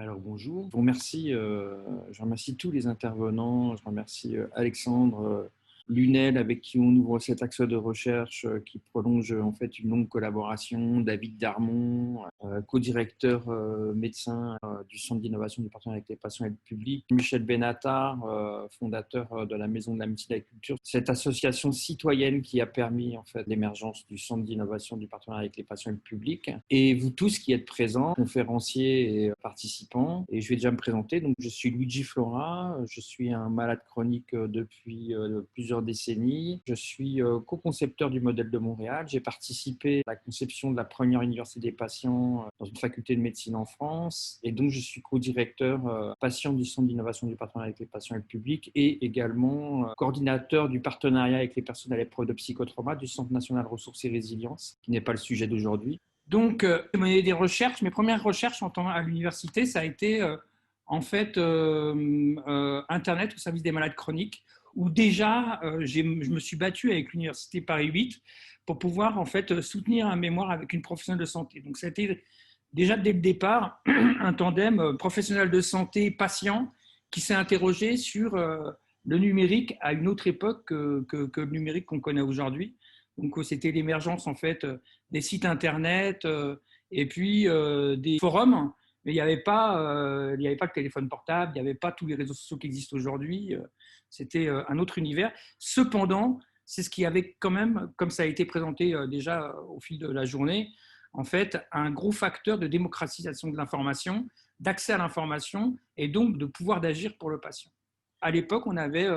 Alors bonjour, je remercie tous les intervenants, je remercie Alexandre Lunel avec qui on ouvre cet axe de recherche qui prolonge en fait une longue collaboration, David Darmon, co-directeur médecin du Centre d'innovation du partenariat avec les patients et le public, Michel Benatar, fondateur de la Maison de la médecine et de la culture, cette association citoyenne qui a permis en fait l'émergence du Centre d'innovation du partenariat avec les patients et le public, et vous tous qui êtes présents, conférenciers et participants. Et je vais déjà me présenter. Donc, je suis Luigi Flora, je suis un malade chronique depuis plusieurs décennies. Je suis co-concepteur du modèle de Montréal. J'ai participé à la conception de la première université des patients dans une faculté de médecine en France. Et donc, je suis co-directeur patient du Centre d'innovation du partenariat avec les patients et le public et également coordinateur du partenariat avec les personnes à l'épreuve de psychotrauma du Centre national ressources et résilience, qui n'est pas le sujet d'aujourd'hui. Donc, j'ai mené des recherches. Mes premières recherches à l'université, ça a été en fait Internet au service des malades chroniques, où déjà je me suis battu avec l'université Paris 8 pour pouvoir en fait soutenir un mémoire avec une professionnelle de santé. Donc, ça a été déjà dès le départ un tandem professionnel de santé patient qui s'est interrogé sur le numérique à une autre époque que le numérique qu'on connaît aujourd'hui. Donc, c'était l'émergence en fait des sites internet et puis des forums, mais il n'y avait pas le téléphone portable, il n'y avait pas tous les réseaux sociaux qui existent aujourd'hui. C'était un autre univers. Cependant, c'est ce qui avait quand même, comme ça a été présenté déjà au fil de la journée, en fait, un gros facteur de démocratisation de l'information, d'accès à l'information et donc de pouvoir d'agir pour le patient. À l'époque, on avait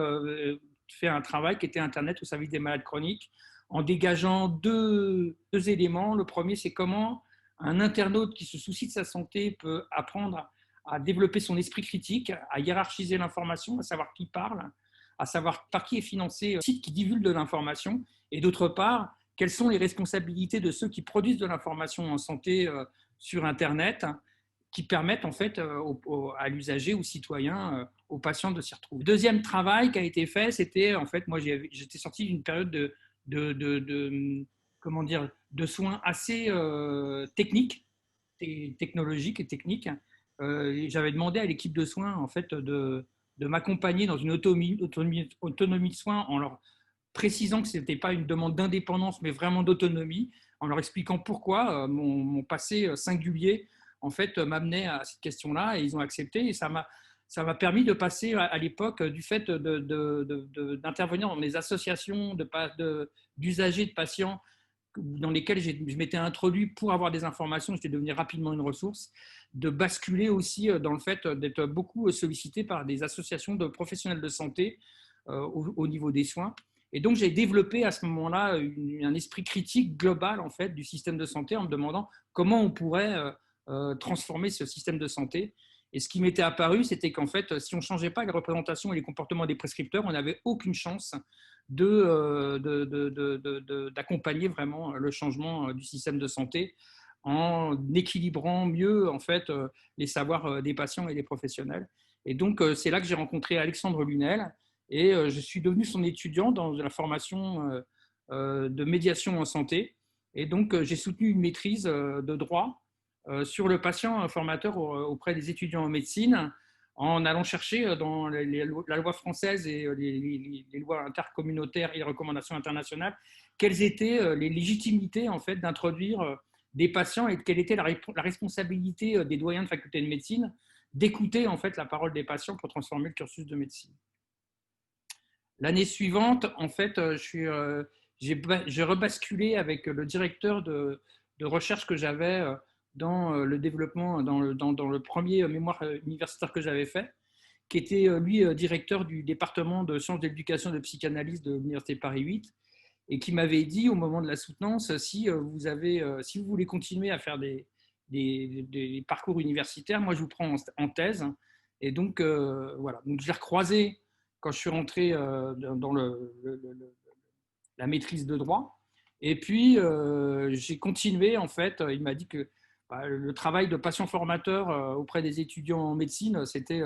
fait un travail qui était Internet au service des malades chroniques, en dégageant deux éléments. Le premier, c'est comment un internaute qui se soucie de sa santé peut apprendre à développer son esprit critique, à hiérarchiser l'information, à savoir qui parle, à savoir par qui est financé le site qui divulgue de l'information, et d'autre part, quelles sont les responsabilités de ceux qui produisent de l'information en santé sur Internet, qui permettent en fait à l'usager, au citoyen, aux patients de s'y retrouver. Le deuxième travail qui a été fait, c'était en fait, moi j'étais sorti d'une période comment dire, de soins assez techniques, technologiques et techniques. J'avais demandé à l'équipe de soins en fait de m'accompagner dans une autonomie de soins en leur précisant que ce n'était pas une demande d'indépendance, mais vraiment d'autonomie, en leur expliquant pourquoi mon passé singulier en fait m'amenait à cette question-là, et ils ont accepté, et ça m'a permis de passer à l'époque du fait d'intervenir dans des associations d'usagers, de patients dans lesquels je m'étais introduit pour avoir des informations, j'étais devenu rapidement une ressource, de basculer aussi dans le fait d'être beaucoup sollicité par des associations de professionnels de santé au niveau des soins. Et donc, j'ai développé à ce moment-là un esprit critique global en fait, du système de santé en me demandant comment on pourrait transformer ce système de santé. Et ce qui m'était apparu, c'était qu'en fait, si on ne changeait pas les représentations et les comportements des prescripteurs, on n'avait aucune chance d'accompagner vraiment le changement du système de santé en équilibrant mieux en fait, les savoirs des patients et des professionnels. Et donc, c'est là que j'ai rencontré Alexandre Lunel, et je suis devenu son étudiant dans la formation de médiation en santé. Et donc, j'ai soutenu une maîtrise de droit sur le patient, un formateur auprès des étudiants en médecine, en allant chercher dans la loi française et les lois intercommunautaires et les recommandations internationales quelles étaient les légitimités en fait, d'introduire des patients, et quelle était la responsabilité des doyens de faculté de médecine d'écouter en fait la parole des patients pour transformer le cursus de médecine. L'année suivante, en fait, j'ai rebasculé avec le directeur de recherche que j'avais dans le développement, dans le premier mémoire universitaire que j'avais fait, qui était lui directeur du département de sciences de l'éducation et de psychanalyse de l'université Paris 8, et qui m'avait dit au moment de la soutenance, si vous voulez continuer à faire des parcours universitaires, moi je vous prends en thèse. Et donc voilà, donc je l'ai recroisé quand je suis rentré dans la maîtrise de droit. Et puis, j'ai continué, en fait. Il m'a dit que le travail de patient formateur auprès des étudiants en médecine, c'était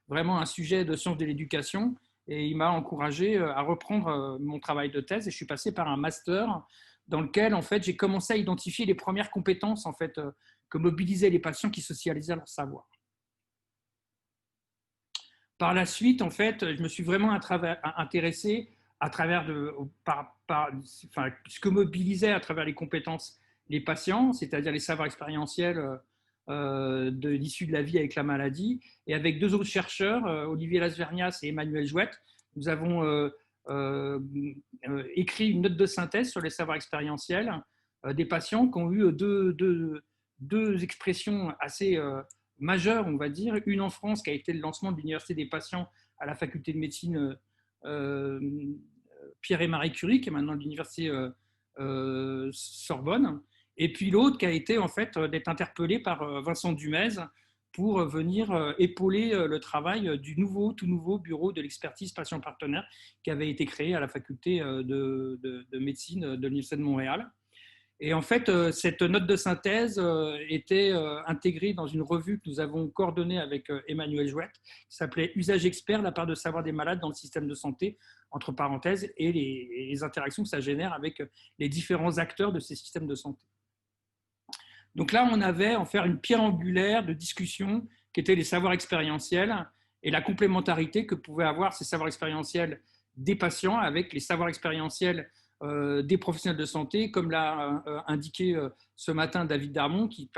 vraiment un sujet de sciences de l'éducation. Et il m'a encouragé à reprendre mon travail de thèse. Et je suis passé par un master dans lequel, en fait, j'ai commencé à identifier les premières compétences, en fait, que mobilisaient les patients qui socialisaient leur savoir. Par la suite, en fait, je me suis vraiment intéressé à travers enfin, ce que mobilisait à travers les compétences les patients, c'est-à-dire les savoirs expérientiels de l'issue de la vie avec la maladie. Et avec deux autres chercheurs, Olivier Lasvernias et Emmanuel Jouette, nous avons euh, écrit une note de synthèse sur les savoirs expérientiels des patients qui ont eu deux expressions assez majeure, on va dire. Une en France qui a été le lancement de l'Université des patients à la faculté de médecine euh, Pierre et Marie Curie, qui est maintenant l'Université Sorbonne. Et puis l'autre qui a été en fait d'être interpellé par Vincent Dumez pour venir épauler le travail du tout nouveau bureau de l'expertise patient partenaire qui avait été créé à la faculté de médecine de l'Université de Montréal. Et en fait, cette note de synthèse était intégrée dans une revue que nous avons coordonnée avec Emmanuel Jouette, qui s'appelait Usage expert, la part de savoir des malades dans le système de santé, entre parenthèses, et les interactions que ça génère avec les différents acteurs de ces systèmes de santé. Donc là, on avait en faire une pierre angulaire de discussion qui était les savoirs expérientiels et la complémentarité que pouvaient avoir ces savoirs expérientiels des patients avec les savoirs expérientiels des professionnels de santé, comme l'a indiqué ce matin David Darmon, qui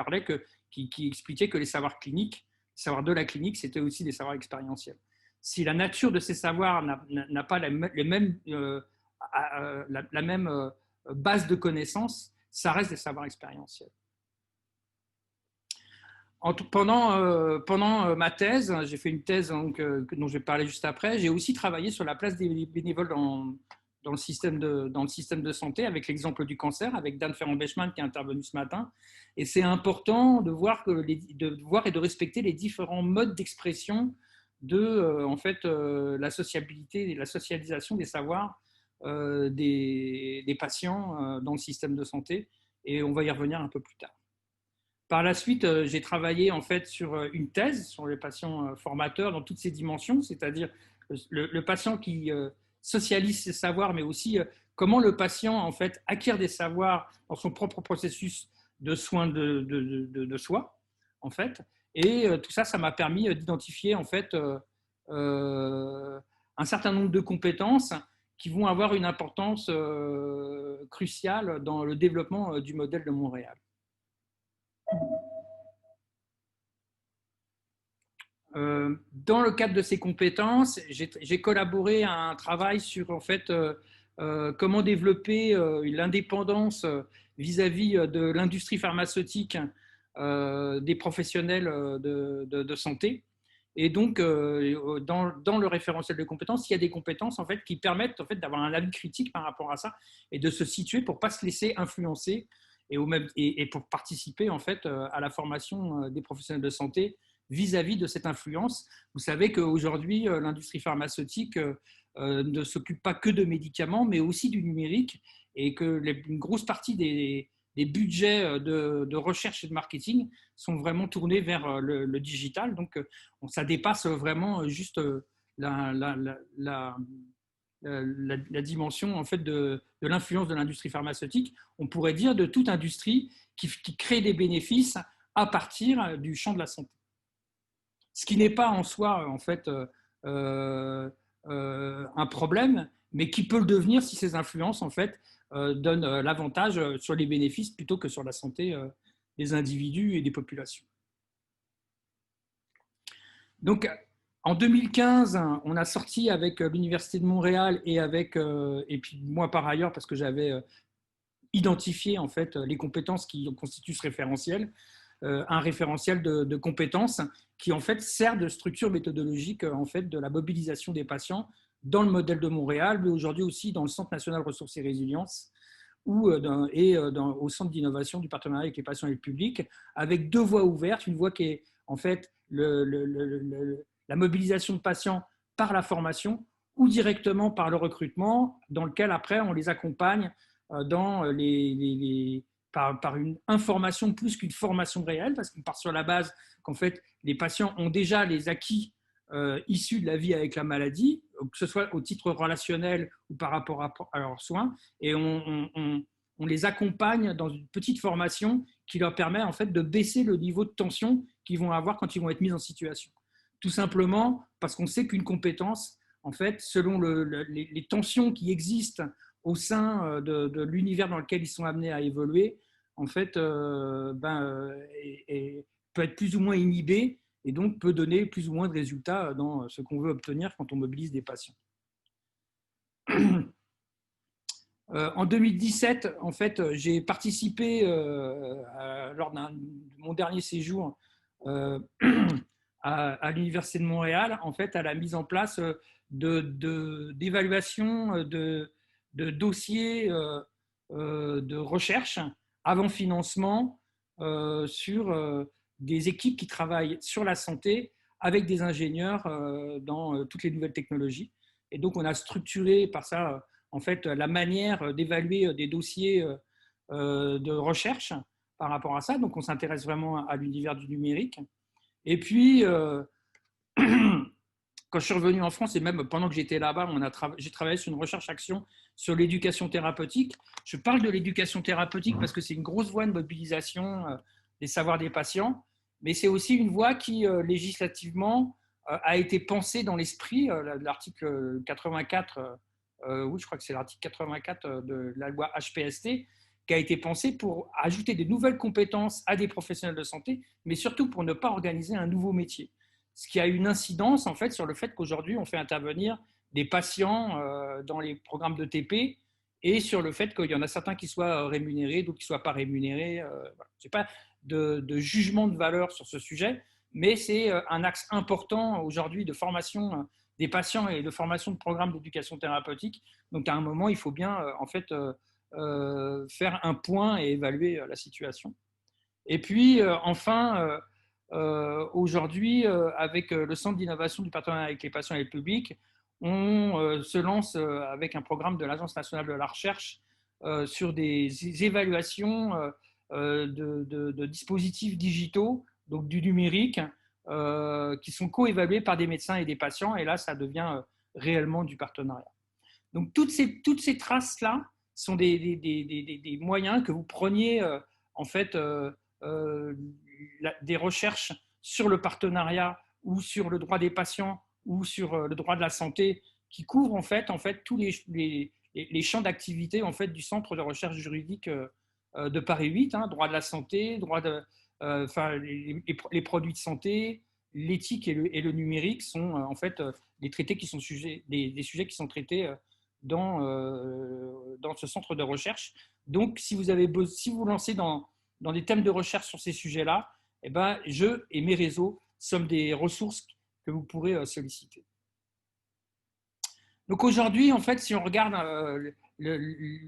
expliquait que les savoirs cliniques, les savoirs de la clinique, c'était aussi des savoirs expérientiels. Si la nature de ces savoirs n'a pas la même base de connaissances, ça reste des savoirs expérientiels. Pendant ma thèse, j'ai fait une thèse donc, dont je vais parler juste après, j'ai aussi travaillé sur la place des bénévoles dans le système de santé, avec l'exemple du cancer, avec Dan Ferrand-Bechman qui est intervenu ce matin. Et c'est important de voir et de respecter les différents modes d'expression de en fait, la sociabilité et la socialisation des savoirs des patients dans le système de santé. Et on va y revenir un peu plus tard. Par la suite, j'ai travaillé en fait sur une thèse sur les patients formateurs dans toutes ces dimensions, c'est-à-dire le patient qui socialise ses savoirs, mais aussi comment le patient en fait acquiert des savoirs dans son propre processus de soins de soi, en fait. Et tout ça, ça m'a permis d'identifier en fait un certain nombre de compétences qui vont avoir une importance cruciale dans le développement du modèle de Montréal. Dans le cadre de ces compétences, j'ai collaboré à un travail sur en fait, comment développer l'indépendance vis-à-vis de l'industrie pharmaceutique des professionnels de santé. Et donc, dans le référentiel de compétences, il y a des compétences en fait, qui permettent en fait, d'avoir un avis critique par rapport à ça et de se situer pour ne pas se laisser influencer et pour participer en fait, à la formation des professionnels de santé vis-à-vis de cette influence. Vous savez qu'aujourd'hui, l'industrie pharmaceutique ne s'occupe pas que de médicaments, mais aussi du numérique, et que une grosse partie des budgets de recherche et de marketing sont vraiment tournés vers le digital. Donc, ça dépasse vraiment juste la dimension en fait, de l'influence de l'industrie pharmaceutique. On pourrait dire de toute industrie qui crée des bénéfices à partir du champ de la santé. Ce qui n'est pas en soi, en fait, un problème, mais qui peut le devenir si ces influences, en fait, donnent l'avantage sur les bénéfices plutôt que sur la santé des individus et des populations. Donc, en 2015, on a sorti avec l'Université de Montréal et puis moi par ailleurs, parce que j'avais identifié en fait les compétences qui constituent ce référentiel, un référentiel de compétences qui en fait sert de structure méthodologique en fait de la mobilisation des patients dans le modèle de Montréal, mais aujourd'hui aussi dans le Centre national ressources et résilience au Centre d'innovation du partenariat avec les patients et le public, avec deux voies ouvertes, une voie qui est en fait la mobilisation de patients par la formation ou directement par le recrutement, dans lequel après on les accompagne dans par une information plus qu'une formation réelle, parce qu'on part sur la base qu'en fait, les patients ont déjà les acquis issus de la vie avec la maladie, que ce soit au titre relationnel ou par rapport à leurs soins, et on les accompagne dans une petite formation qui leur permet en fait de baisser le niveau de tension qu'ils vont avoir quand ils vont être mis en situation. tout simplement parce qu'on sait qu'une compétence, en fait, selon les tensions qui existent au sein de l'univers dans lequel ils sont amenés à évoluer, en fait, peut être plus ou moins inhibée et donc peut donner plus ou moins de résultats dans ce qu'on veut obtenir quand on mobilise des patients. En 2017, en fait, j'ai participé lors de mon dernier séjour à l'Université de Montréal, en fait, à la mise en place d'évaluation de dossiers de recherche avant financement sur des équipes qui travaillent sur la santé avec des ingénieurs dans toutes les nouvelles technologies. Et donc, on a structuré par ça en fait, la manière d'évaluer des dossiers de recherche par rapport à ça. Donc, on s'intéresse vraiment à l'univers du numérique. Et puis, quand je suis revenu en France, et même pendant que j'étais là-bas, j'ai travaillé sur une recherche-action sur l'éducation thérapeutique. Je parle de l'éducation thérapeutique parce que c'est une grosse voie de mobilisation des savoirs des patients, mais c'est aussi une voie qui, législativement, a été pensée dans l'esprit. L'article 84, oui, je crois que c'est l'article 84 de la loi HPST, qui a été pensé pour ajouter des nouvelles compétences à des professionnels de santé, mais surtout pour ne pas organiser un nouveau métier. Ce qui a une incidence en fait sur le fait qu'aujourd'hui on fait intervenir des patients dans les programmes de TP et sur le fait qu'il y en a certains qui soient rémunérés, d'autres qui ne soient pas rémunérés. Voilà. Je n'ai pas de jugement de valeur sur ce sujet, mais c'est un axe important aujourd'hui de formation des patients et de formation de programmes d'éducation thérapeutique. Donc à un moment, il faut bien en fait faire un point et évaluer la situation. Et puis enfin, aujourd'hui, avec le Centre d'innovation du partenariat avec les patients et le public, on se lance avec un programme de l'Agence nationale de la recherche sur des évaluations de dispositifs digitaux, donc du numérique, qui sont co-évalués par des médecins et des patients. Et là, ça devient réellement du partenariat. Donc, toutes ces traces-là sont des moyens que vous preniez, en fait, des recherches sur le partenariat ou sur le droit des patients ou sur le droit de la santé qui couvrent, en fait tous les champs d'activité en fait, du Centre de recherche juridique de Paris 8, hein, droit de la santé, les produits de santé, l'éthique et le numérique sont en fait des traités qui sont des sujets qui sont traités dans ce centre de recherche. Donc, si vous vous lancez dans des thèmes de recherche sur ces sujets-là, eh ben, je et mes réseaux sommes des ressources que vous pourrez solliciter. Donc aujourd'hui, en fait, si on regarde,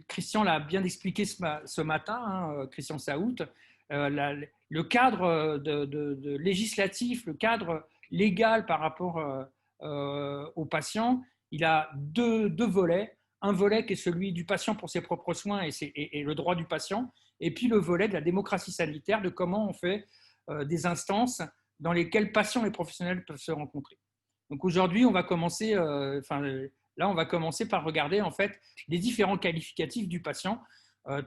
Christian l'a bien expliqué ce matin, hein, Christian Saout, le cadre de législatif, le cadre légal par rapport aux patients, il a deux volets. Un volet qui est celui du patient pour ses propres soins et le droit du patient, et puis le volet de la démocratie sanitaire, de comment on fait des instances dans lesquelles patients et professionnels peuvent se rencontrer. Donc aujourd'hui, on va commencer, là, on va commencer par regarder en fait les différents qualificatifs du patient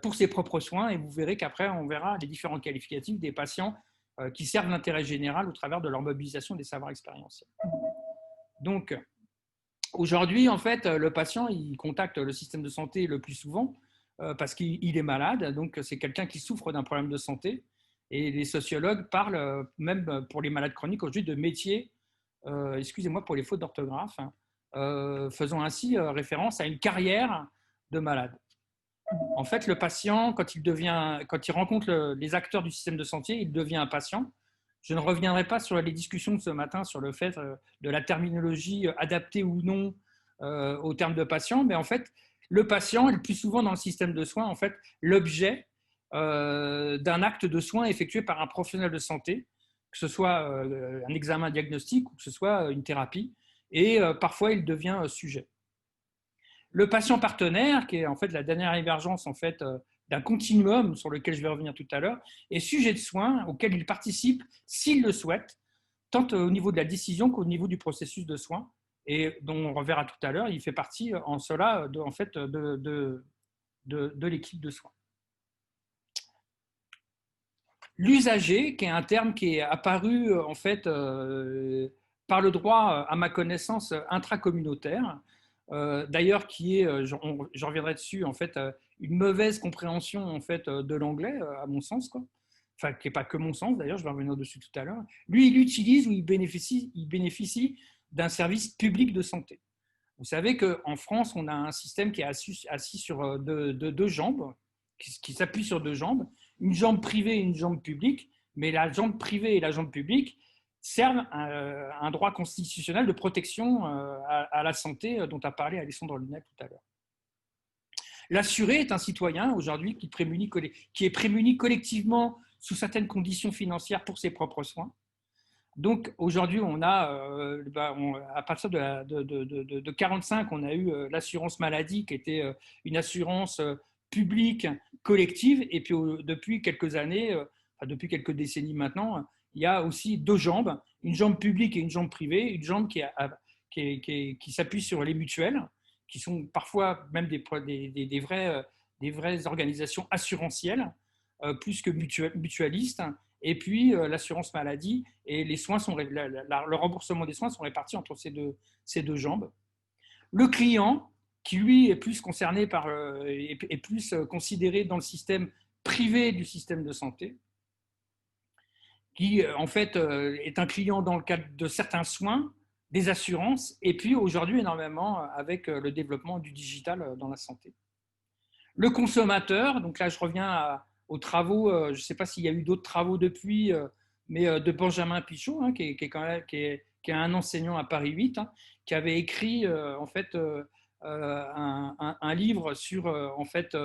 pour ses propres soins, et vous verrez qu'après, on verra les différents qualificatifs des patients qui servent l'intérêt général au travers de leur mobilisation des savoirs expérientiels. Donc, aujourd'hui, en fait, le patient, il contacte le système de santé le plus souvent parce qu'il est malade, donc c'est quelqu'un qui souffre d'un problème de santé. Et les sociologues parlent, même pour les malades chroniques, aujourd'hui de métier, excusez-moi pour les fautes d'orthographe, hein, faisant ainsi référence à une carrière de malade. En fait, le patient, quand il rencontre les acteurs du système de santé, il devient un patient. Je ne reviendrai pas sur les discussions de ce matin sur le fait de la terminologie adaptée ou non au terme de patient, mais en fait, le patient est le plus souvent dans le système de soins, en fait, l'objet d'un acte de soins effectué par un professionnel de santé, que ce soit un examen diagnostique ou que ce soit une thérapie, et parfois il devient sujet. Le patient partenaire, qui est en fait la dernière émergence en fait, d'un continuum sur lequel je vais revenir tout à l'heure, est sujet de soins auquel il participe s'il le souhaite, tant au niveau de la décision qu'au niveau du processus de soins, et dont on reverra tout à l'heure, il fait partie en cela en fait, de l'équipe de soins. L'usager, qui est un terme qui est apparu en fait par le droit, à ma connaissance, intracommunautaire, d'ailleurs qui est, je reviendrai dessus, en fait, une mauvaise compréhension en fait, de l'anglais, à mon sens, quoi. Enfin, qui n'est pas que mon sens, d'ailleurs, je vais revenir dessus tout à l'heure. Lui, il utilise ou il bénéficie d'un service public de santé. Vous savez qu'en France, on a un système qui est assis sur deux jambes, qui s'appuie sur deux jambes, une jambe privée et une jambe publique, mais la jambe privée et la jambe publique servent un droit constitutionnel de protection à la santé dont a parlé Alexandre Lunel tout à l'heure. L'assuré est un citoyen aujourd'hui qui est prémuni collectivement sous certaines conditions financières pour ses propres soins. Donc aujourd'hui, on a, à partir de 45, on a eu l'assurance maladie qui était une assurance publique collective. Et puis depuis quelques années, depuis quelques décennies maintenant, il y a aussi deux jambes, une jambe publique et une jambe privée, une jambe qui s'appuie sur les mutuelles, qui sont parfois même des vraies organisations assurantielles, plus que mutualistes. Et puis l'assurance maladie et les soins le remboursement des soins sont répartis entre ces deux jambes. Le client, qui lui est plus concerné est plus considéré dans le système privé du système de santé, qui en fait est un client dans le cadre de certains soins, des assurances, et puis aujourd'hui énormément avec le développement du digital dans la santé. Le consommateur, donc là je reviens aux travaux, je ne sais pas s'il y a eu d'autres travaux depuis, mais de Benjamin Pichot, hein, qui est un enseignant à Paris 8, hein, qui avait écrit en fait un livre sur en fait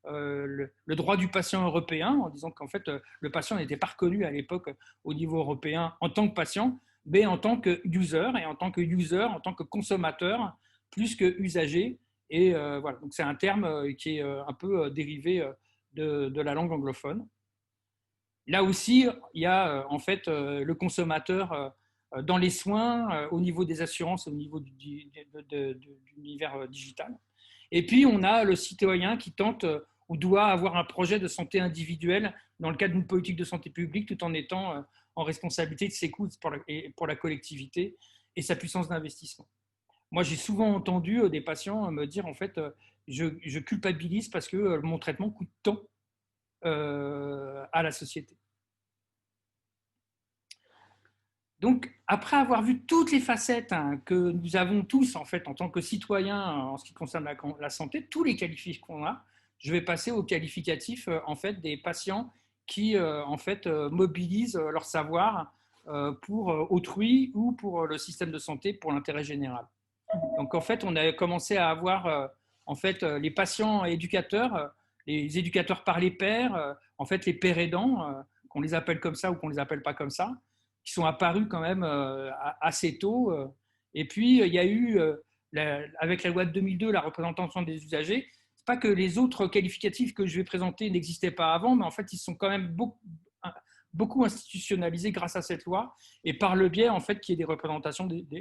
le droit du patient européen, en disant qu'en fait le patient n'était pas reconnu à l'époque au niveau européen en tant que patient, mais en tant que user, et en tant que user, en tant que consommateur, plus que usager. Et voilà, donc c'est un terme qui est un peu dérivé de la langue anglophone. Là aussi, il y a en fait le consommateur dans les soins, au niveau des assurances, au niveau de l'univers digital. Et puis, on a le citoyen qui tente ou doit avoir un projet de santé individuelle dans le cadre d'une politique de santé publique, tout en étant en responsabilité de ses coûts pour la collectivité et sa puissance d'investissement. Moi, j'ai souvent entendu des patients me dire, en fait, je culpabilise parce que mon traitement coûte tant à la société. Donc, après avoir vu toutes les facettes que nous avons tous, en fait, en tant que citoyens, en ce qui concerne la santé, tous les qualificatifs qu'on a, je vais passer aux qualificatifs, en fait, des patients qui, en fait, mobilisent leur savoir pour autrui ou pour le système de santé, pour l'intérêt général. Donc, en fait, on a commencé à avoir en fait, les patients éducateurs, les éducateurs par les pairs, en fait, les pairs aidants, qu'on les appelle comme ça ou qu'on ne les appelle pas comme ça, qui sont apparus quand même assez tôt. Et puis, il y a eu, avec la loi de 2002, la représentation des usagers. Ce n'est pas que les autres qualificatifs que je vais présenter n'existaient pas avant, mais en fait, ils sont quand même beaucoup institutionnalisés grâce à cette loi et par le biais en fait qu'il y ait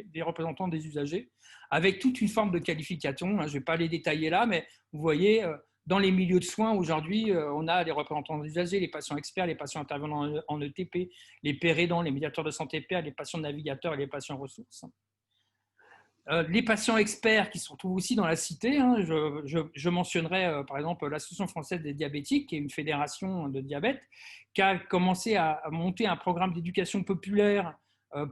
des représentants des usagers avec toute une forme de qualification. Je ne vais pas les détailler là, mais vous voyez, dans les milieux de soins aujourd'hui, on a les représentants des usagers, les patients experts, les patients intervenant en ETP, les pairs aidants, les médiateurs de santé pairs, les patients navigateurs et les patients ressources. Les patients experts qui se retrouvent aussi dans la cité, hein, je mentionnerai par exemple l'Association française des diabétiques, qui est une fédération de diabète, qui a commencé à monter un programme d'éducation populaire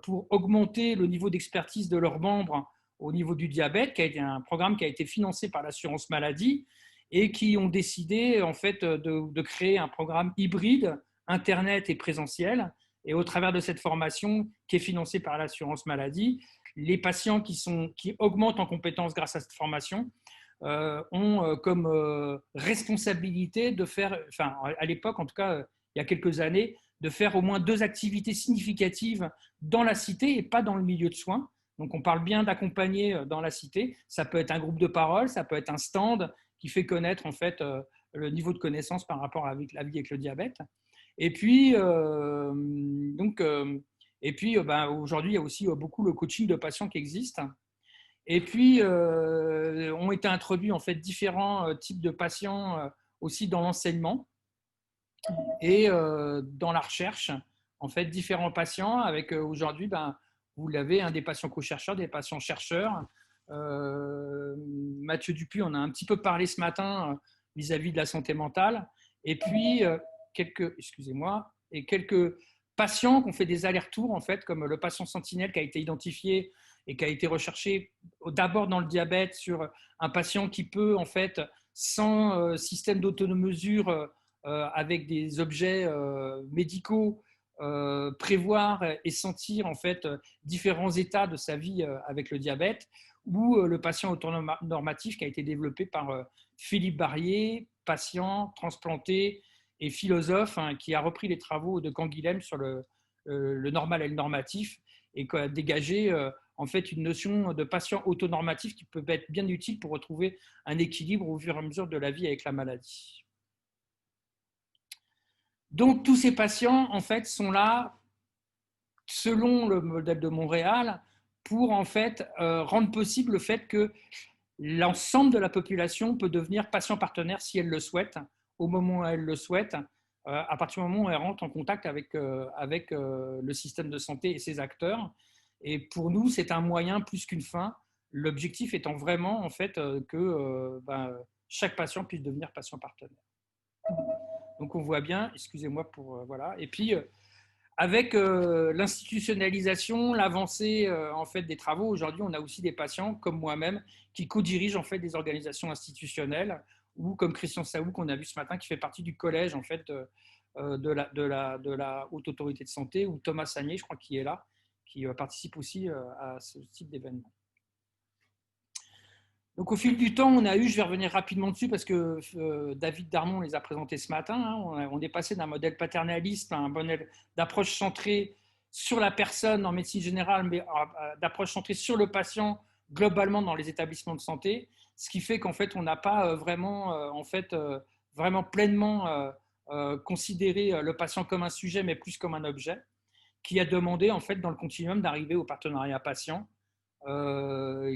pour augmenter le niveau d'expertise de leurs membres au niveau du diabète, qui a été un programme qui a été financé par l'assurance maladie et qui ont décidé en fait de créer un programme hybride, Internet et présentiel. Et au travers de cette formation qui est financée par l'assurance maladie, les patients qui augmentent en compétences grâce à cette formation ont comme responsabilité de faire, enfin à l'époque en tout cas, il y a quelques années, de faire au moins 2 activités significatives dans la cité et pas dans le milieu de soins. Donc on parle bien d'accompagner dans la cité. Ça peut être un groupe de parole, ça peut être un stand qui fait connaître en fait le niveau de connaissance par rapport à la vie avec le diabète. Et puis, aujourd'hui, il y a aussi beaucoup le coaching de patients qui existe. Et puis, ont été introduits en fait différents types de patients aussi dans l'enseignement et dans la recherche. En fait, différents patients avec aujourd'hui, vous l'avez, des patients co-chercheurs, des patients chercheurs. Mathieu Dupuis, on a un petit peu parlé ce matin vis-à-vis de la santé mentale. Et puis, quelques patients qui ont fait des allers-retours, en fait, comme le patient sentinelle qui a été identifié et qui a été recherché d'abord dans le diabète sur un patient qui peut, en fait, sans système d'automesure, avec des objets médicaux, prévoir et sentir en fait différents états de sa vie avec le diabète, ou le patient autonormatif qui a été développé par Philippe Barrier, patient, transplanté et philosophe, qui a repris les travaux de Canguilhem sur le normal et le normatif, et qui a dégagé en fait une notion de patient autonormatif qui peut être bien utile pour retrouver un équilibre au fur et à mesure de la vie avec la maladie. Donc, tous ces patients, en fait, sont là, selon le modèle de Montréal, pour, en fait, rendre possible le fait que l'ensemble de la population peut devenir patient partenaire si elle le souhaite, au moment où elle le souhaite, à partir du moment où elle rentre en contact avec le système de santé et ses acteurs. Et pour nous, c'est un moyen plus qu'une fin. L'objectif étant vraiment, en fait, que chaque patient puisse devenir patient partenaire. Donc on voit bien, excusez-moi pour voilà. Et puis avec l'institutionnalisation, l'avancée en fait des travaux, aujourd'hui on a aussi des patients comme moi-même qui co-dirigent en fait des organisations institutionnelles, ou comme Christian Saou qu'on a vu ce matin qui fait partie du collège en fait de la haute autorité de santé, ou Thomas Sagné, je crois, qui est là, qui participe aussi à ce type d'événement. Donc au fil du temps, on a eu, je vais revenir rapidement dessus parce que David Darmon les a présentés ce matin, on est passé d'un modèle paternaliste à un modèle d'approche centrée sur la personne en médecine générale, mais d'approche centrée sur le patient globalement dans les établissements de santé, ce qui fait qu'en fait, on n'a pas vraiment pleinement considéré le patient comme un sujet, mais plus comme un objet, qui a demandé en fait dans le continuum d'arriver au partenariat patient,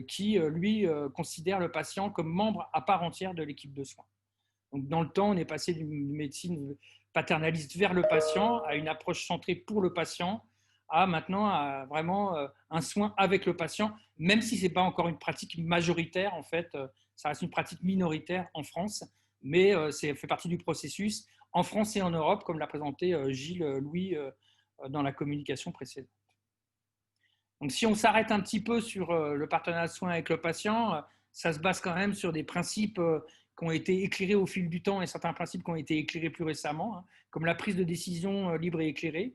qui, lui, considère le patient comme membre à part entière de l'équipe de soins. Donc, dans le temps, on est passé d'une médecine paternaliste vers le patient à une approche centrée pour le patient, à maintenant à vraiment un soin avec le patient, même si ce n'est pas encore une pratique majoritaire, en fait, ça reste une pratique minoritaire en France, mais ça fait partie du processus en France et en Europe, comme l'a présenté Gilles Louis dans la communication précédente. Donc, si on s'arrête un petit peu sur le partenariat de soins avec le patient, ça se base quand même sur des principes qui ont été éclairés au fil du temps, et certains principes qui ont été éclairés plus récemment, comme la prise de décision libre et éclairée,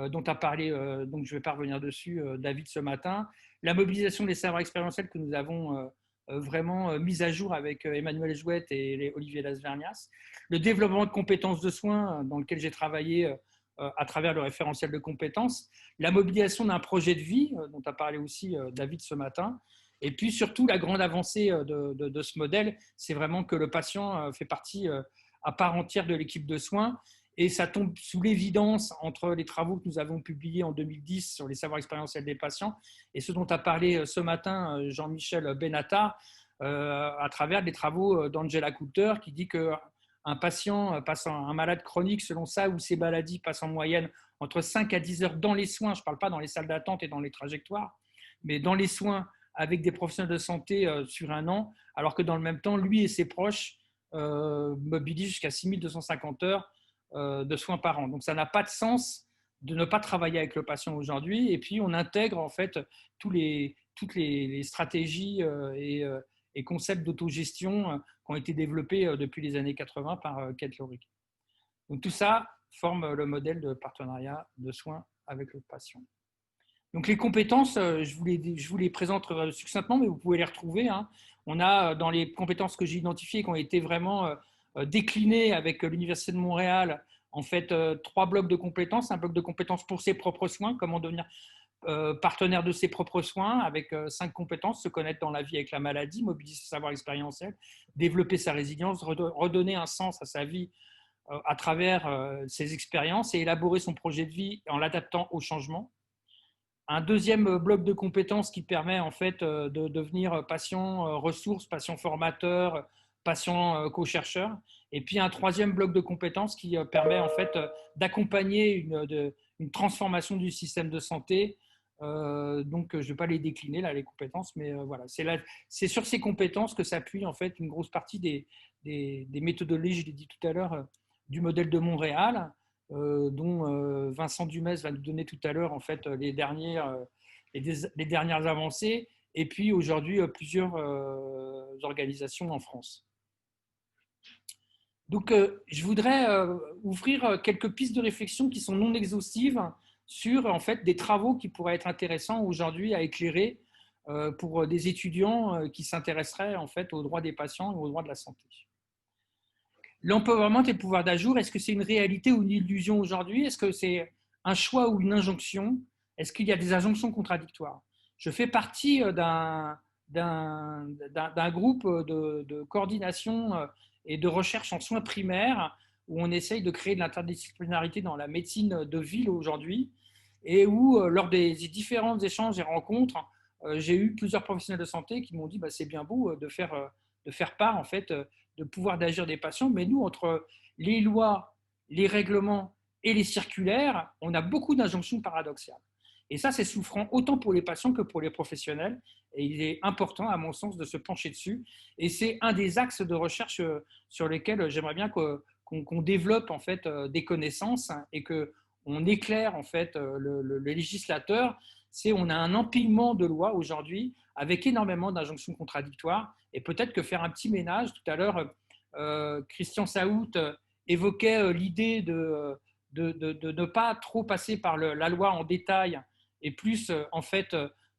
dont a parlé, donc je ne vais pas revenir dessus, David ce matin, la mobilisation des savoirs expérientiels que nous avons vraiment mis à jour avec Emmanuel Jouette et Olivier Lasvernias, le développement de compétences de soins dans lequel j'ai travaillé à travers le référentiel de compétences, la mobilisation d'un projet de vie, dont a parlé aussi David ce matin, et puis surtout la grande avancée de ce modèle, c'est vraiment que le patient fait partie à part entière de l'équipe de soins, et ça tombe sous l'évidence entre les travaux que nous avons publiés en 2010 sur les savoirs expérientiels des patients et ce dont a parlé ce matin Jean-Michel Benatar à travers les travaux d'Angela Coulter, qui dit que un patient un malade chronique, selon ça, où ses maladies passent en moyenne entre 5 à 10 heures dans les soins, je ne parle pas dans les salles d'attente et dans les trajectoires, mais dans les soins avec des professionnels de santé sur un an, alors que dans le même temps, lui et ses proches mobilisent jusqu'à 6250 heures de soins par an. Donc ça n'a pas de sens de ne pas travailler avec le patient aujourd'hui, et puis on intègre en fait toutes les stratégies et concepts d'autogestion qui ont été développés depuis les années 80 par Kate Lorig. Donc tout ça forme le modèle de partenariat de soins avec le patient. Donc les compétences, je vous les présente succinctement, mais vous pouvez les retrouver. On a dans les compétences que j'ai identifiées qui ont été vraiment déclinées avec l'Université de Montréal, en fait, 3 blocs de compétences. Un bloc de compétences pour ses propres soins, comment devenir partenaire de ses propres soins avec 5 compétences, se connaître dans la vie avec la maladie, mobiliser ses savoirs expérientiels, développer sa résilience, redonner un sens à sa vie à travers ses expériences et élaborer son projet de vie en l'adaptant au changement. Un deuxième bloc de compétences qui permet en fait de devenir patient ressource, patient formateur, patient co-chercheur. Et puis un troisième bloc de compétences qui permet en fait d'accompagner une transformation du système de santé Donc, je ne vais pas les décliner, là, les compétences, mais voilà. C'est sur ces compétences que s'appuie en fait une grosse partie des méthodologies, je l'ai dit tout à l'heure, du modèle de Montréal, dont Vincent Dumès va nous donner tout à l'heure en fait les dernières avancées, et puis aujourd'hui plusieurs organisations en France. Donc, je voudrais ouvrir quelques pistes de réflexion qui sont non exhaustives sur en fait des travaux qui pourraient être intéressants aujourd'hui à éclairer pour des étudiants qui s'intéresseraient en fait aux droits des patients et aux droits de la santé. L'empowerment et le pouvoir d'ajout, est-ce que c'est une réalité ou une illusion aujourd'hui? Est-ce que c'est un choix ou une injonction? Est-ce qu'il y a des injonctions contradictoires? Je fais partie d'un groupe de coordination et de recherche en soins primaires où on essaye de créer de l'interdisciplinarité dans la médecine de ville aujourd'hui et où, lors des différents échanges et rencontres, j'ai eu plusieurs professionnels de santé qui m'ont dit bah, c'est bien beau de faire part en fait de pouvoir d'agir des patients, mais nous, entre les lois, les règlements et les circulaires, on a beaucoup d'injonctions paradoxales. Et ça, c'est souffrant autant pour les patients que pour les professionnels. Et il est important, à mon sens, de se pencher dessus. Et c'est un des axes de recherche sur lesquels j'aimerais bien qu'on développe en fait des connaissances et qu'on éclaire en fait le législateur. C'est on a un empilement de lois aujourd'hui avec énormément d'injonctions contradictoires et peut-être que faire un petit ménage. Tout à l'heure, Christian Saout évoquait l'idée de ne pas trop passer par la loi en détail et plus en fait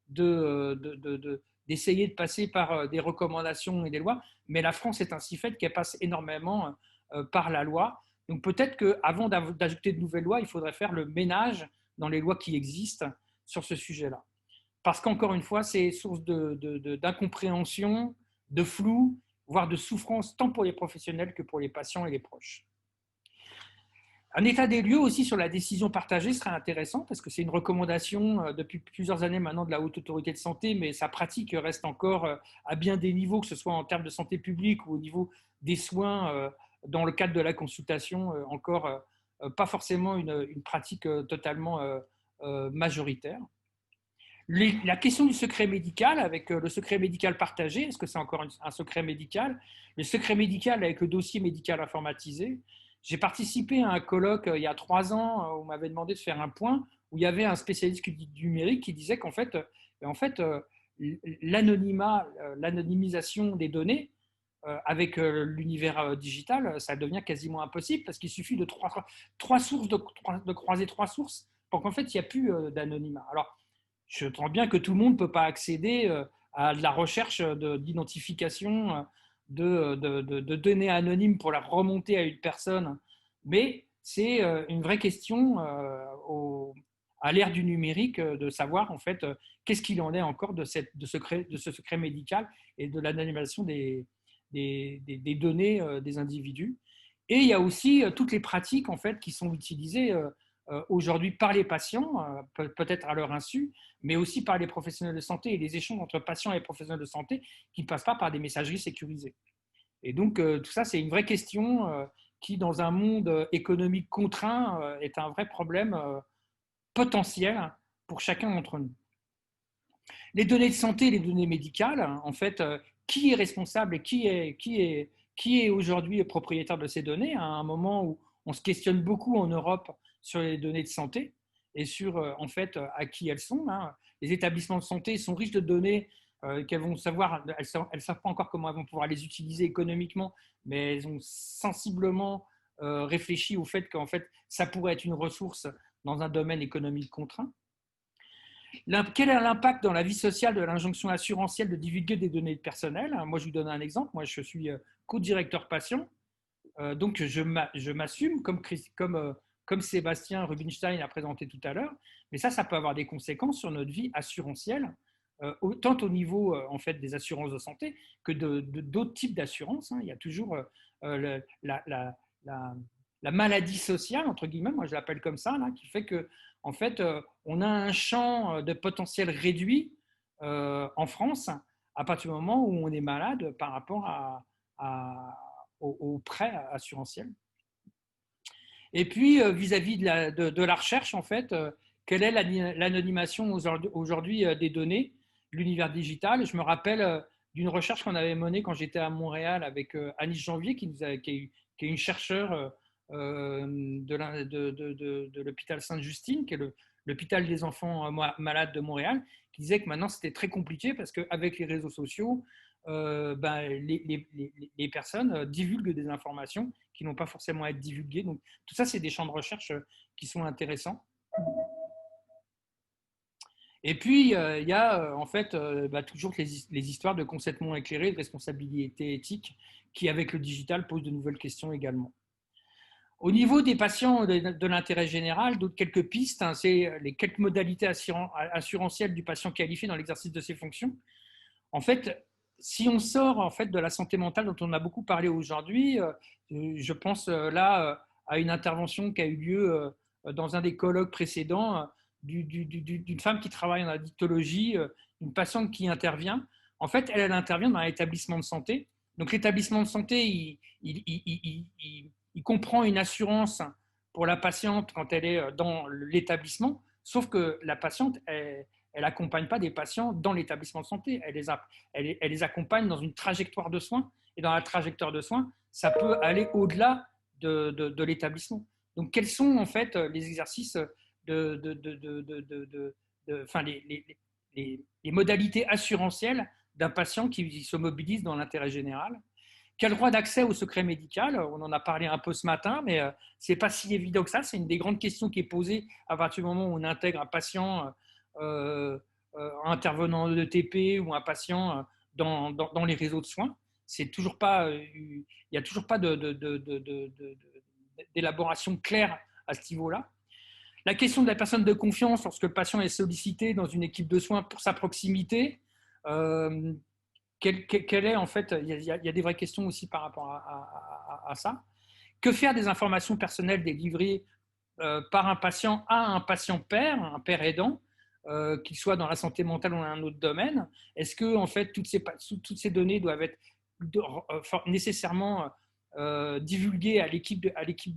d'essayer de passer par des recommandations et des lois. Mais la France est ainsi faite qu'elle passe énormément par la loi. Donc peut-être qu'avant d'ajouter de nouvelles lois, il faudrait faire le ménage dans les lois qui existent sur ce sujet-là. Parce qu'encore une fois, c'est source d'incompréhension, de flou, voire de souffrance, tant pour les professionnels que pour les patients et les proches. Un état des lieux aussi sur la décision partagée serait intéressant parce que c'est une recommandation depuis plusieurs années maintenant de la Haute Autorité de Santé, mais sa pratique reste encore à bien des niveaux, que ce soit en termes de santé publique ou au niveau des soins dans le cadre de la consultation, encore pas forcément une pratique totalement majoritaire. La question du secret médical avec le secret médical partagé, est-ce que c'est encore un secret médical? Le secret médical avec le dossier médical informatisé. J'ai participé à un colloque il y a 3 ans où on m'avait demandé de faire un point où il y avait un spécialiste du numérique qui disait qu'en fait, l'anonymat, l'anonymisation des données avec l'univers digital, ça devient quasiment impossible parce qu'il suffit de trois sources, de croiser 3 sources pour qu'en fait, il n'y a plus d'anonymat. Alors, je sens bien que tout le monde ne peut pas accéder à de la recherche d'identification de données anonymes pour la remonter à une personne, mais c'est une vraie question à l'ère du numérique de savoir en fait qu'est-ce qu'il en est encore de ce secret médical et de l'anonymisation des données des individus. Et il y a aussi toutes les pratiques en fait qui sont utilisées aujourd'hui par les patients, peut-être à leur insu, mais aussi par les professionnels de santé et les échanges entre patients et professionnels de santé qui ne passent pas par des messageries sécurisées. Et donc, tout ça, c'est une vraie question qui, dans un monde économique contraint, est un vrai problème potentiel pour chacun d'entre nous. Les données de santé, les données médicales, en fait, qui est responsable et qui est aujourd'hui propriétaire de ces données à un moment où on se questionne beaucoup en Europe sur les données de santé et sur en fait à qui elles sont. Hein. Les établissements de santé sont riches de données qu'elles vont savoir, elles ne savent pas encore comment elles vont pouvoir les utiliser économiquement, mais elles ont sensiblement réfléchi au fait qu'en fait ça pourrait être une ressource dans un domaine économique contraint. Quel est l'impact dans la vie sociale de l'injonction assurantielle de divulguer des données personnelles? Moi, je vous donne un exemple. Moi, je suis co-directeur patient. Donc, je m'assume comme Sébastien Rubinstein a présenté tout à l'heure. Mais ça peut avoir des conséquences sur notre vie assurantielle, tant au niveau en fait, des assurances de santé que d'autres types d'assurances. Hein. Il y a toujours la maladie sociale, entre guillemets, moi je l'appelle comme ça, là, qui fait que en fait, on a un champ de potentiel réduit en France à partir du moment où on est malade par rapport aux prêts assurantiels. Et puis, vis-à-vis de la recherche, en fait, quelle est l'anonymation aujourd'hui des données, l'univers digital. Je me rappelle d'une recherche qu'on avait menée quand j'étais à Montréal avec Anis Janvier, qui est une chercheure de l'hôpital Sainte-Justine, qui est l'hôpital des enfants malades de Montréal, qui disait que maintenant c'était très compliqué parce qu'avec les réseaux sociaux, les personnes divulguent des informations qui n'ont pas forcément à être divulguées. Donc tout ça, c'est des champs de recherche qui sont intéressants. Et puis, il y a en fait toujours les histoires de consentement éclairé, de responsabilité éthique, qui avec le digital posent de nouvelles questions également. Au niveau des patients de l'intérêt général, d'autres quelques pistes, hein, c'est les quelques modalités assurantielles du patient qualifié dans l'exercice de ses fonctions. En fait, si on sort en fait de la santé mentale dont on a beaucoup parlé aujourd'hui, je pense là à une intervention qui a eu lieu dans un des colloques précédents d'une femme qui travaille en addictologie, une patiente qui intervient. En fait, elle intervient dans un établissement de santé. Donc l'établissement de santé, il comprend une assurance pour la patiente quand elle est dans l'établissement, sauf que la patiente, elle n'accompagne pas des patients dans l'établissement de santé, elle les accompagne dans une trajectoire de soins, et dans la trajectoire de soins, ça peut aller au-delà de l'établissement. Donc, quels sont en fait les exercices enfin, les modalités assurantielles d'un patient qui se mobilise dans l'intérêt général? Quel droit d'accès au secret médical? On en a parlé un peu ce matin, mais ce n'est pas si évident que ça. C'est une des grandes questions qui est posée à partir du moment où on intègre un patient intervenant en ETP ou un patient dans les réseaux de soins. C'est toujours pas, il n'y a toujours pas d'élaboration claire à ce niveau-là. La question de la personne de confiance lorsque le patient est sollicité dans une équipe de soins pour sa proximité. Quelle est en fait, il y a des vraies questions aussi par rapport à ça. Que faire des informations personnelles délivrées par un patient à un patient père, un père aidant, qu'il soit dans la santé mentale ou dans un autre domaine? Est-ce que en fait toutes ces données doivent être nécessairement divulguées à l'équipe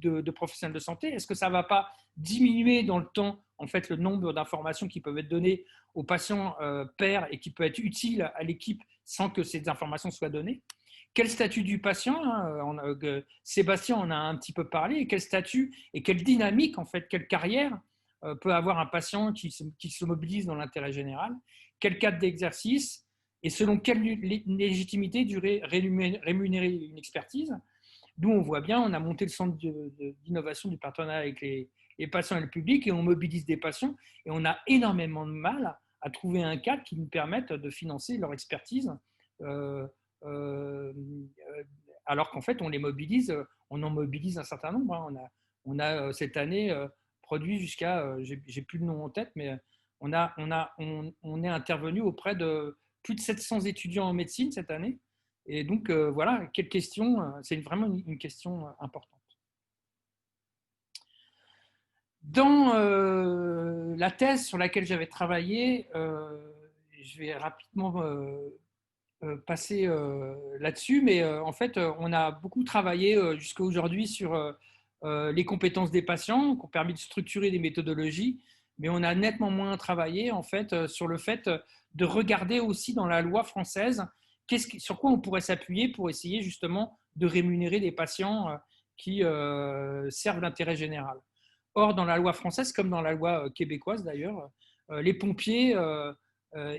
de professionnels de santé? Est-ce que ça ne va pas diminuer dans le temps en fait le nombre d'informations qui peuvent être données aux patients pairs et qui peut être utile à l'équipe sans que ces informations soient données? Quel statut du patient, hein, Sébastien en a un petit peu parlé, quel statut et quelle dynamique, en fait, quelle carrière peut avoir un patient qui se mobilise dans l'intérêt général? Quel cadre d'exercice et selon quelle légitimité rémunérer une expertise? D'où on voit bien, on a monté le centre d'innovation du partenariat avec les patients et le public et on mobilise des patients et on a énormément de mal à trouver un cadre qui nous permette de financer leur expertise alors qu'en fait on les mobilise, on en mobilise un certain nombre. Hein. On a cette année produit jusqu'à, j'ai plus le nom en tête, mais on est intervenu auprès de plus de 700 étudiants en médecine cette année. Et donc voilà, quelle question, c'est vraiment une question importante. Dans la thèse sur laquelle j'avais travaillé, je vais rapidement passer là-dessus, mais en fait, on a beaucoup travaillé jusqu'à aujourd'hui sur les compétences des patients, qui ont permis de structurer des méthodologies, mais on a nettement moins travaillé en fait sur le fait de regarder aussi dans la loi française sur quoi on pourrait s'appuyer pour essayer justement de rémunérer des patients qui servent l'intérêt général. Or, dans la loi française, comme dans la loi québécoise d'ailleurs, les pompiers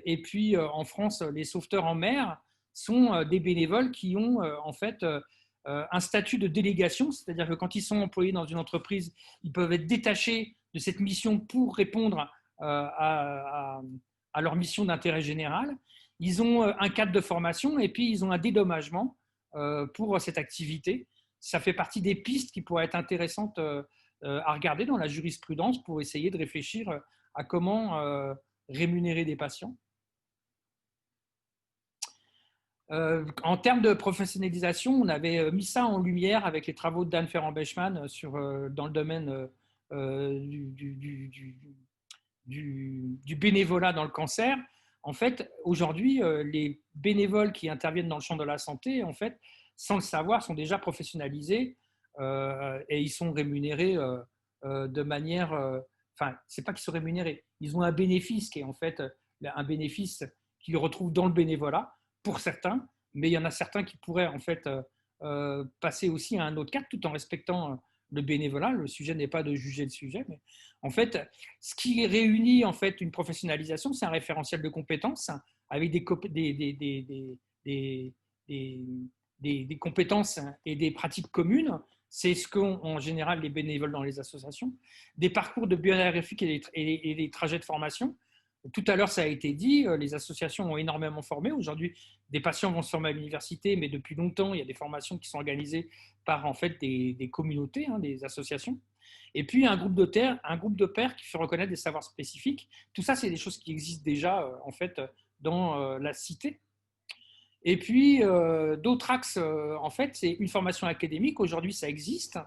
et puis en France, les sauveteurs en mer sont des bénévoles qui ont en fait un statut de délégation, c'est-à-dire que quand ils sont employés dans une entreprise, ils peuvent être détachés de cette mission pour répondre à leur mission d'intérêt général. Ils ont un cadre de formation et puis ils ont un dédommagement pour cette activité. Ça fait partie des pistes qui pourraient être intéressantes à regarder dans la jurisprudence pour essayer de réfléchir à comment rémunérer des patients. En termes de professionnalisation, on avait mis ça en lumière avec les travaux d'Anne Ferrand-Bechmann dans le domaine du bénévolat dans le cancer. En fait, aujourd'hui, les bénévoles qui interviennent dans le champ de la santé, en fait, sans le savoir, sont déjà professionnalisés et ils sont rémunérés de manière enfin, c'est pas qu'ils sont rémunérés, ils ont un bénéfice qui est en fait un bénéfice qu'ils retrouvent dans le bénévolat pour certains, mais il y en a certains qui pourraient en fait passer aussi à un autre cadre tout en respectant le bénévolat. Le sujet n'est pas de juger le sujet, mais en fait, ce qui réunit en fait une professionnalisation, c'est un référentiel de compétences avec des compétences et des pratiques communes. C'est ce qu'ont en général les bénévoles dans les associations. Des parcours de bien-être et des trajets de formation. Tout à l'heure, ça a été dit, les associations ont énormément formé. Aujourd'hui, des patients vont se former à l'université, mais depuis longtemps, il y a des formations qui sont organisées par en fait des communautés, des associations. Et puis, un groupe de pairs qui fait reconnaître des savoirs spécifiques. Tout ça, c'est des choses qui existent déjà en fait dans la cité. Et puis, d'autres axes, en fait, c'est une formation académique. Aujourd'hui, ça existe.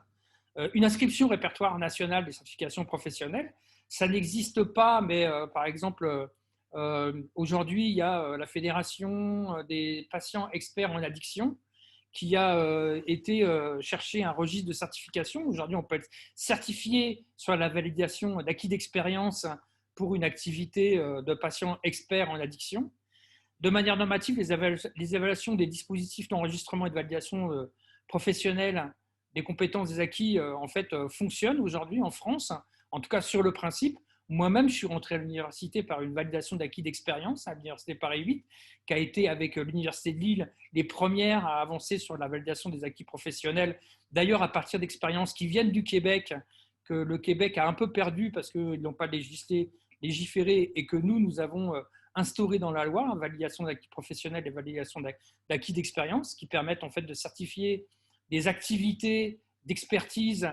Une inscription au répertoire national des certifications professionnelles. Ça n'existe pas, mais par exemple, aujourd'hui, il y a la Fédération des patients experts en addiction qui a été chercher un registre de certification. Aujourd'hui, on peut être certifié sur la validation d'acquis d'expérience pour une activité de patient expert en addiction. De manière normative, les évaluations des dispositifs d'enregistrement et de validation professionnelle des compétences des acquis en fait fonctionnent aujourd'hui en France, en tout cas sur le principe. Moi-même, je suis rentré à l'université par une validation d'acquis d'expérience à l'université Paris 8, qui a été avec l'université de Lille les premières à avancer sur la validation des acquis professionnels. D'ailleurs, à partir d'expériences qui viennent du Québec, que le Québec a un peu perdu parce qu'ils n'ont pas légiféré et que nous avons instauré dans la loi, validation d'acquis professionnels et validation d'acquis d'expérience, qui permettent en fait de certifier des activités d'expertise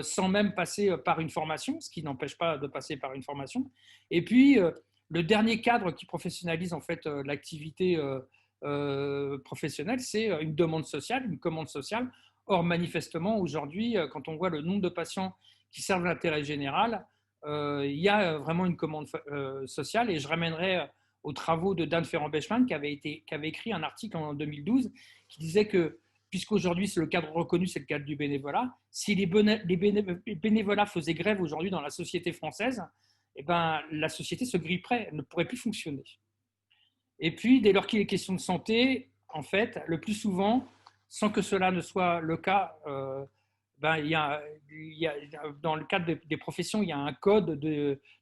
sans même passer par une formation, ce qui n'empêche pas de passer par une formation. Et puis, le dernier cadre qui professionnalise en fait l'activité professionnelle, c'est une demande sociale, une commande sociale. Or, manifestement, aujourd'hui, quand on voit le nombre de patients qui servent l'intérêt général, il y a vraiment une commande sociale. Et je ramènerai aux travaux de Dan Ferrand-Bechman qui avait écrit un article en 2012 qui disait que puisqu'aujourd'hui c'est le cadre reconnu, c'est le cadre du bénévolat, si les bénévolats faisaient grève aujourd'hui dans la société française, eh ben, la société se gripperait, elle ne pourrait plus fonctionner. Et puis, dès lors qu'il est question de santé, en fait, le plus souvent, sans que cela ne soit le cas, ben, il y a, dans le cadre des professions, il y a un code,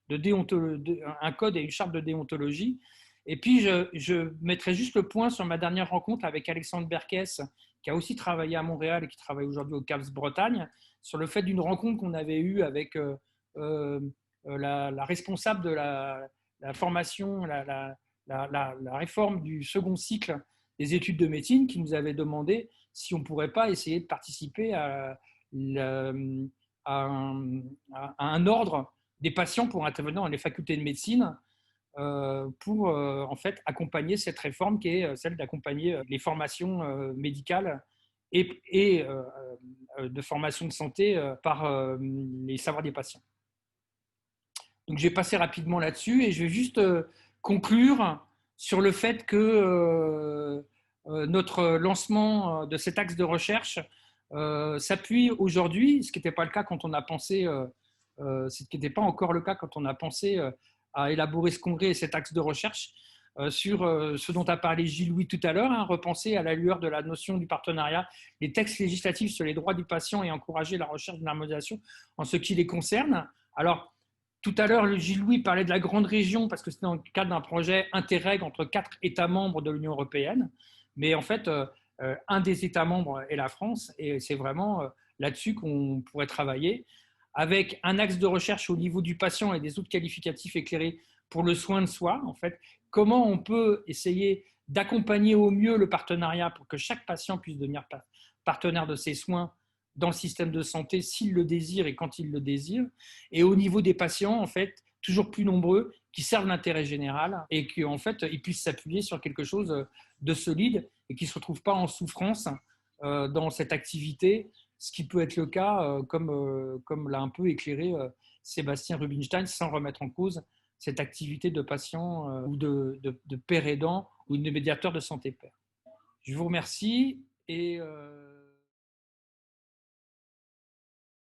un code et une charte de déontologie. Et puis, je mettrai juste le point sur ma dernière rencontre avec Alexandre Berkès, qui a aussi travaillé à Montréal et qui travaille aujourd'hui au CAPS Bretagne, sur le fait d'une rencontre qu'on avait eue avec la responsable de la formation, la réforme du second cycle des études de médecine, qui nous avait demandé si on ne pourrait pas essayer de participer à un ordre des patients pour intervenir dans les facultés de médecine pour en fait accompagner cette réforme qui est celle d'accompagner les formations médicales et de formation de santé par les savoirs des patients. Donc, je vais passer rapidement là-dessus et je vais juste conclure sur le fait que notre lancement de cet axe de recherche s'appuie aujourd'hui, ce qui n'était pas le cas quand on a pensé, ce qui n'était pas encore le cas quand on a pensé à élaborer ce congrès et cet axe de recherche sur ce dont a parlé Gilles-Louis tout à l'heure, repenser à la lueur de la notion du partenariat, les textes législatifs sur les droits du patient et encourager la recherche d'une harmonisation en ce qui les concerne. Alors, tout à l'heure, Gilles-Louis parlait de la grande région parce que c'était dans le cadre d'un projet Interreg entre 4 États membres de l'Union européenne. Mais en fait, un des États membres est la France et c'est vraiment là-dessus qu'on pourrait travailler avec un axe de recherche au niveau du patient et des autres qualificatifs éclairés pour le soin de soi. En fait, comment on peut essayer d'accompagner au mieux le partenariat pour que chaque patient puisse devenir partenaire de ses soins dans le système de santé s'il le désire et quand il le désire. Et au niveau des patients, en fait, toujours plus nombreux qui servent l'intérêt général et qu'en fait, ils puissent s'appuyer sur quelque chose de solide et qui ne se retrouvent pas en souffrance dans cette activité, ce qui peut être le cas, comme l'a un peu éclairé Sébastien Rubinstein, sans remettre en cause cette activité de patient ou de père aidant ou de médiateur de santé père. Je vous remercie et